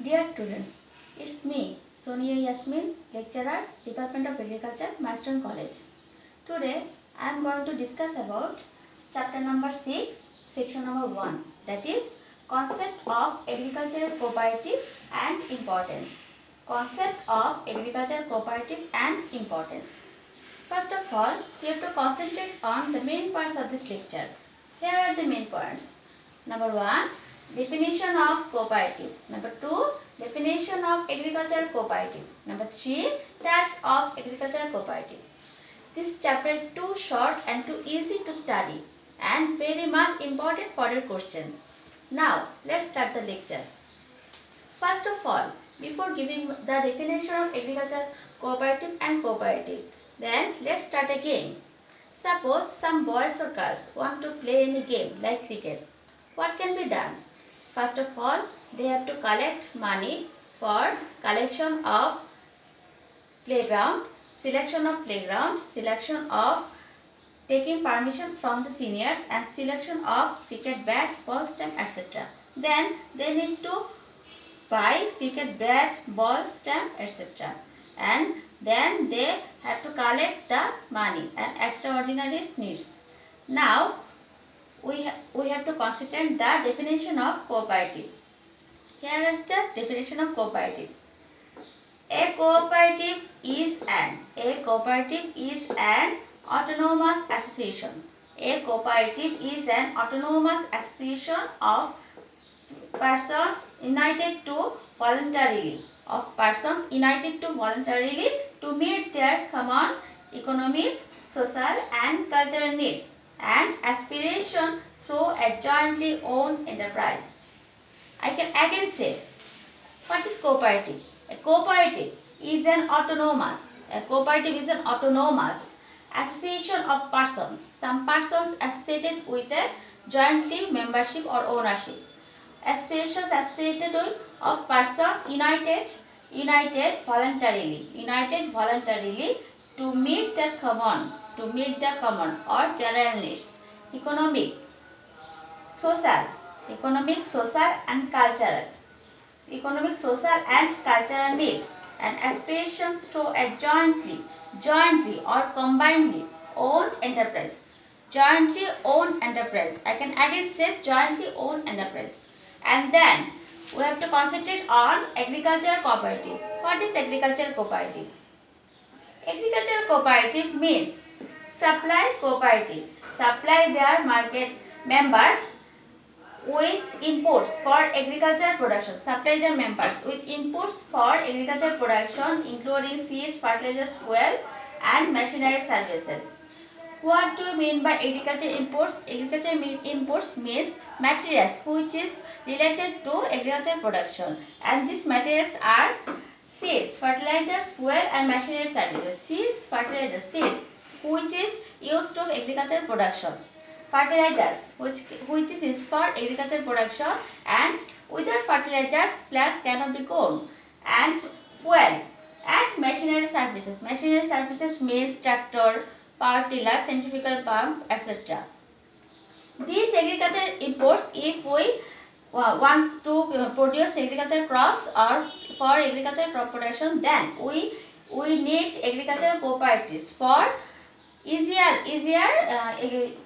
Dear students, it's me, Sonia Yasmin, lecturer, Department of Agriculture, Masterton College. Today, I am going to discuss about chapter number 6, section number 1, that is concept of agricultural cooperative and importance. Concept of agricultural cooperative and importance. First of all, we have to concentrate on the main parts of this lecture. Here are the main points. Number 1, definition of cooperative. Number 2, definition of agricultural cooperative. Number 3, types of agricultural cooperative. This chapter is too short and too easy to study and very much important for your question. Now, let's start the lecture. First of all, before giving the definition of agricultural cooperative and cooperative, then let's start a game. Suppose some boys or girls want to play any game like cricket. What can be done? First of all, they have to collect money for collection of playground, selection of taking permission from the seniors and selection of cricket bat, ball, stump, etc. Then they need to buy cricket bat, ball, stamp, etc. And then they have to collect the money and extraordinary needs. Now, we have to consider the definition of cooperative. Here is the definition of cooperative. A cooperative is an autonomous association. A cooperative is an autonomous association of persons united to voluntarily to meet their common economic, social and cultural needs and aspiration through a jointly owned enterprise. I can say, what is cooperative? A cooperative is an autonomous association of persons. Some persons associated with a jointly membership or ownership. Associations associated with of persons united voluntarily to meet the common or general needs, economic, social and cultural needs and aspirations to a jointly or combinedly owned enterprise. Jointly owned enterprise. I can again say jointly owned enterprise. And then we have to concentrate on agricultural cooperative. What is agricultural cooperative? Agricultural cooperative means supply cooperatives supply their market members with inputs for agricultural production. Supply their members with inputs for agricultural production including seeds, fertilizers, fuel and machinery services. What do you mean by agriculture inputs? Agriculture inputs means materials which is related to agriculture production, and these materials are seeds, fertilizers, fuel and machinery services. Seeds which is used to agriculture production. Fertilizers which is used for agriculture production, and without fertilizers plants cannot be grown. And fuel and machinery services. Machinery services means tractor, power tiller, centrifugal pump, etc. These agriculture imports, if we want to produce agriculture crops or for agriculture crop production, then we need agricultural cooperatives for easier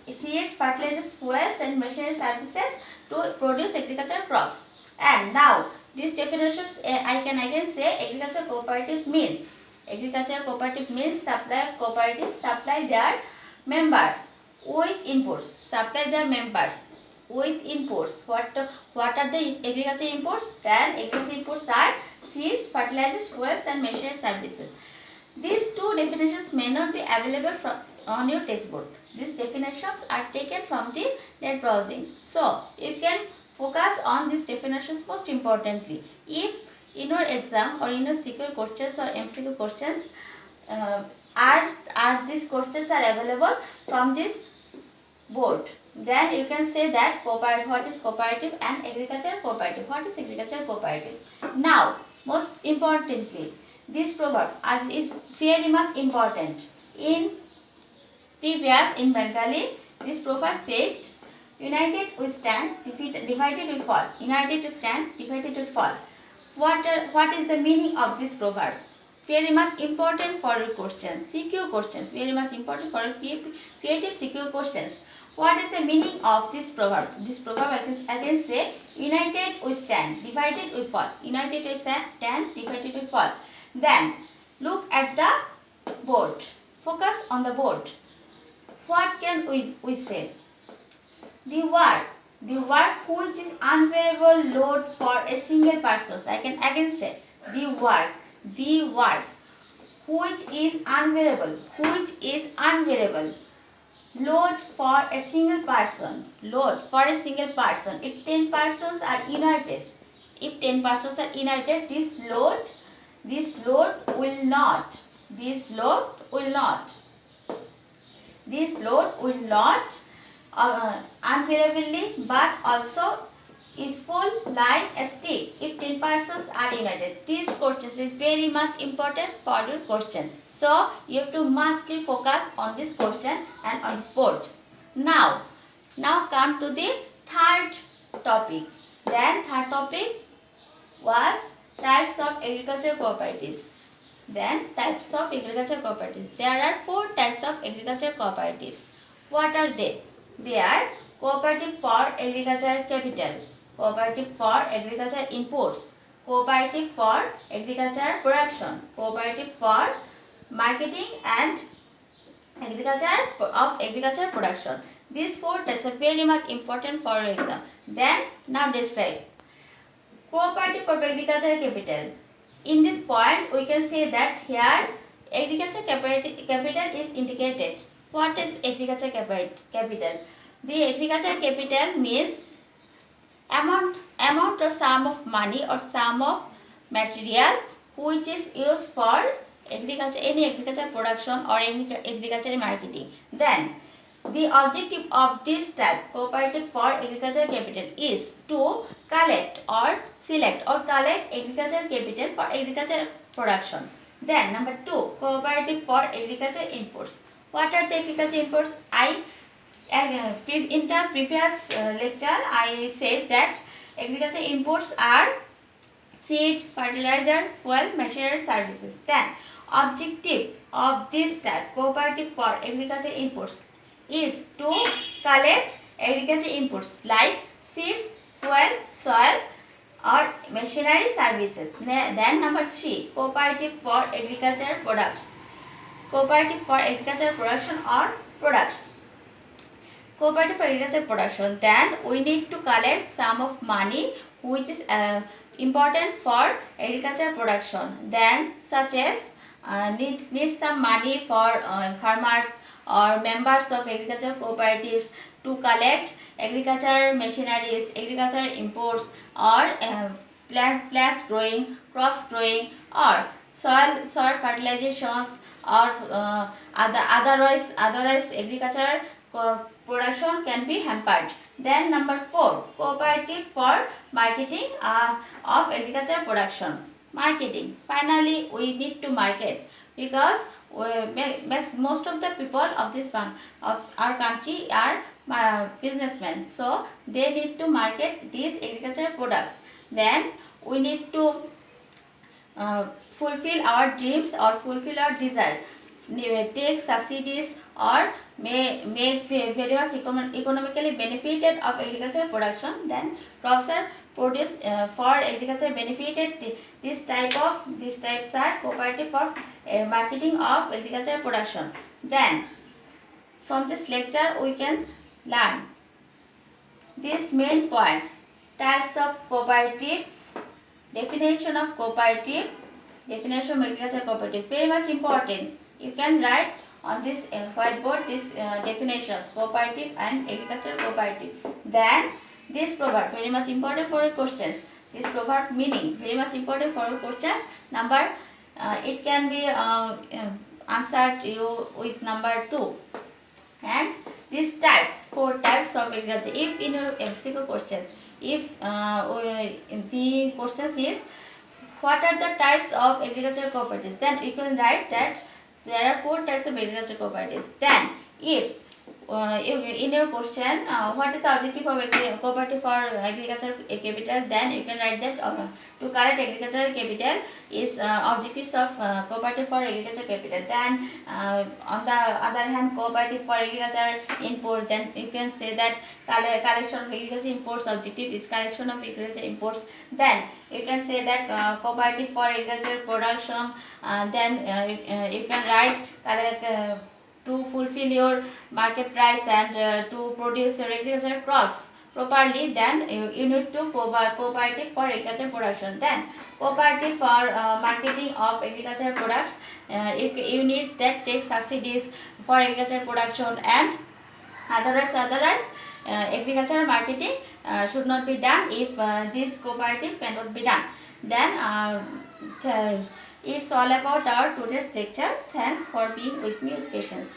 seeds, fertilizers, fuels and machinery services to produce agricultural crops. And now these definitions I can again say agricultural cooperative means supply of cooperatives supply their members with inputs. What are the agriculture inputs? Then agriculture inputs are seeds, fertilizers, fuels and machinery services. These two definitions may not be available on your textbook. These definitions are taken from the net browsing. So, you can focus on these definitions most importantly. If in your exam or in your CQ questions or MCQ questions, these questions are available from this board, then you can say that what is cooperative and agricultural cooperative. What is agricultural cooperative? Now, most importantly, this proverb is very much important. In Bengali, this proverb said, united we stand, divided we fall. United we stand, divided we fall. what is the meaning of this proverb? Very much important for your questions, CQ questions, very much important for your creative CQ questions. What is the meaning of this proverb? This proverb I can say, united we stand, divided we fall. United we stand, divided we fall. Then look at the board. Focus on the board. What can we say? The work which is unbearable load for a single person. I can again say the work which is unbearable load for a single person. If 10 persons are united, this load will not unbearably, but also is full like a stick if 10 persons are united. This question is very much important for your question. So you have to mostly focus on this question and on this board. Now come to the third topic. Then third topic was types of agriculture cooperatives. Then types of agriculture cooperatives. There are 4 types of agriculture cooperatives. What are they? They are cooperative for agriculture capital, cooperative for agriculture inputs, cooperative for agriculture production, cooperative for marketing and agriculture production. These 4 types are very much important for exam. Then now describe. Cooperative for agriculture capital. In this point, we can say that here agriculture capital is indicated. What is agriculture capital? The agriculture capital means amount or sum of money or sum of material which is used for agriculture, any agriculture production or any agriculture marketing. Then the objective of this type, cooperative for agriculture capital, is to collect agriculture capital for agriculture production. Then number 2, cooperative for agriculture inputs. What are the agriculture inputs? In the previous lecture, I said that agriculture inputs are seed, fertilizer, fuel, machinery, services. Then objective of this type, cooperative for agriculture inputs, is to collect agriculture inputs like seeds, fuel, soil or machinery, services. Then number 3, cooperative for agriculture products. Cooperative for agriculture production or products. Cooperative for agriculture production. Then we need to collect sum of money which is important for agriculture production. Then such as needs some money for farmers or members of agriculture cooperatives to collect agriculture machineries, agriculture imports or plants growing, crops growing or soil fertilizations or otherwise agriculture production can be hampered. Then number 4, cooperative for marketing of agriculture production. Marketing. Finally, we need to market because most of the people of our country are businessmen. So they need to market these agriculture products. Then we need to fulfill our dreams or fulfill our desire. Take subsidies or make very much economically benefited of agriculture production. Then crops are produced for agriculture benefited. These types are cooperative for marketing of agriculture production. Then from this lecture we can learn these main points: types of cooperatives, definition of cooperative, definition of agriculture cooperative. Very much important. You can write on this whiteboard these definitions: cooperative and agriculture cooperative. Then this proverb, very much important for your questions. This proverb meaning, very much important for your question. Number it can be answered to you with number 2. And these types, 4 types of agriculture. If in your MCQ questions, if the questions is what are the types of agriculture cooperatives, then you can write that there are 4 types of agriculture cooperatives. Then if in your question, what is the objective of cooperative for agriculture capital? Then you can write that to collect agricultural capital is objectives of cooperative for agriculture capital. Then on the other hand, cooperative for agriculture import, then you can say that collection of agriculture imports objective is collection of agriculture imports. Then you can say that cooperative for agriculture production. Then you can write to fulfill your market price and to produce your agricultural crops properly. Then you need to cooperative for agriculture production. Then cooperative for marketing of agricultural products, you need that take subsidies for agriculture production, and otherwise agricultural marketing should not be done if this cooperative cannot be done. Then it's all about our today's lecture. Thanks for being with me with patience.